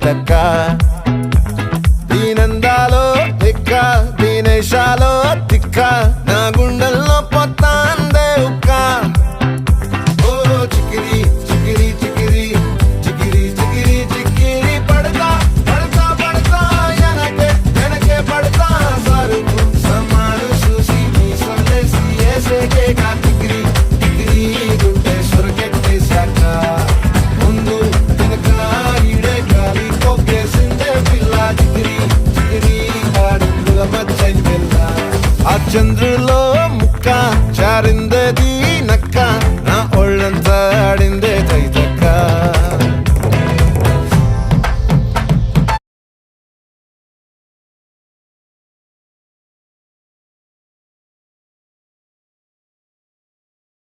లెక్క దీనందాలో దిక్క దీనేశాలో తిక్క నా గుండెల్లో పొత్తాందే ఉక్క ఓ చికిరి చికిరి చికిరి చికిరి చికిరి చికిరి పడతా పడతా పడతా వెనకే వెనకే పడతా సరుకు సమాలు చూసి మీ సొల్లేసి ఏసేకే కా చికిరి చికిరి గుండె సొరకెట్టేశాక ముందు వెనక ఈడే గాలి కొక్కేసిందే పిల్ల చికిరి చికిరి ఆడుగుల మచ్చై పిల్ల ఆ చంద్రు